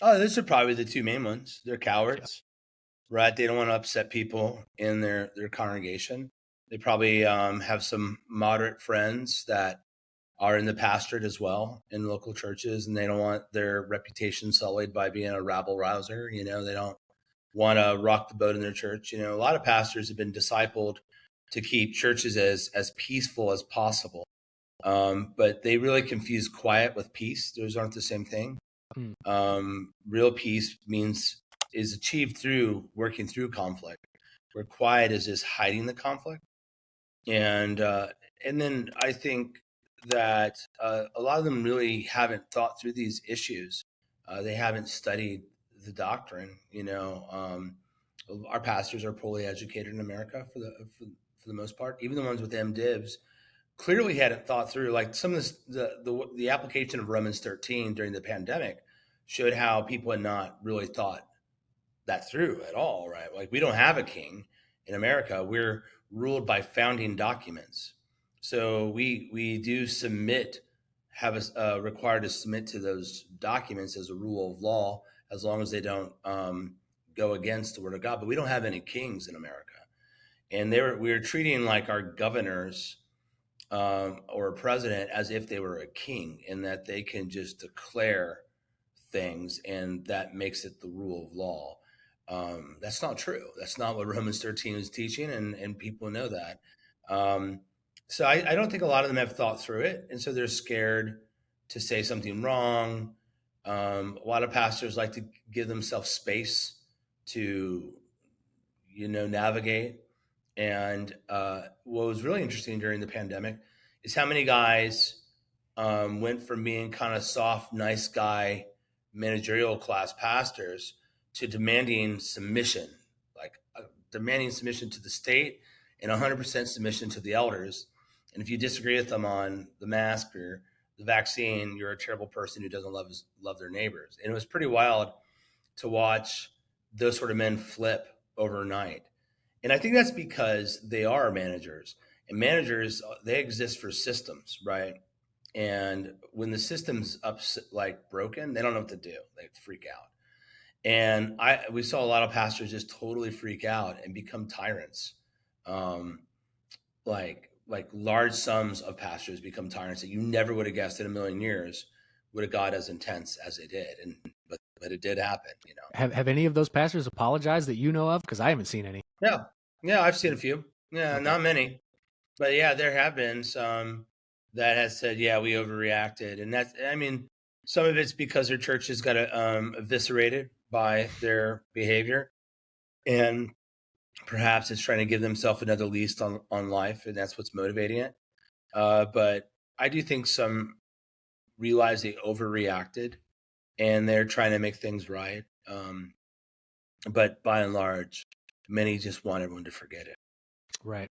Oh, those are probably the two main ones. They're Yeah. cowards, right? They don't want to upset people in their congregation. They probably have some moderate friends that are in the pastorate as well in local churches, and they don't want their reputation sullied by being a rabble rouser. They don't want to rock the boat in their church. A lot of pastors have been discipled to keep churches as peaceful as possible, but they really confuse quiet with peace. Those aren't the same thing. Mm. Real peace is achieved through working through conflict, where quiet is just hiding the conflict. And then I think that a lot of them really haven't thought through these issues. They haven't studied the doctrine. Our pastors are poorly educated in America for the most part. Even the ones with MDivs clearly hadn't thought through, like some of this, the application of Romans 13 during the pandemic showed how people had not really thought that through at all, right? Like, we don't have a king in America. We're ruled by founding documents. So we do submit, have us required to submit to those documents as a rule of law, as long as they don't go against the word of God. But we don't have any kings in America, and we were treating like our governors or a president as if they were a king, and that they can just declare things, and that makes it the rule of law. That's not true. That's not what Romans 13 is teaching, and people know that. Um, so I don't think a lot of them have thought through it, and so they're scared to say something wrong. A lot of pastors like to give themselves space to, navigate. And what was really interesting during the pandemic is how many guys went from being kind of soft, nice guy, managerial class pastors to demanding submission, like demanding submission to the state and 100% submission to the elders. And if you disagree with them on the mask or the vaccine, you're a terrible person who doesn't love their neighbors. And it was pretty wild to watch those sort of men flip overnight. And I think that's because they are managers. And managers, they exist for systems, right? And when the system's like broken, they don't know what to do. They freak out. And we saw a lot of pastors just totally freak out and become tyrants. Um, like large sums of pastors become tyrants that you never would have guessed in a million years would have got as intense as they did. And but it did happen. Have any of those pastors apologized that you know of? Because I haven't seen any. Yeah. Yeah, I've seen a few. Yeah, Okay. not many. But yeah, there have been some that has said, yeah, we overreacted. And I mean, some of it's because their church has got eviscerated by their behavior. And perhaps it's trying to give themselves another lease on life. And that's what's motivating it. But I do think some realize they overreacted and they're trying to make things right. But by and large, many just want everyone to forget it. Right.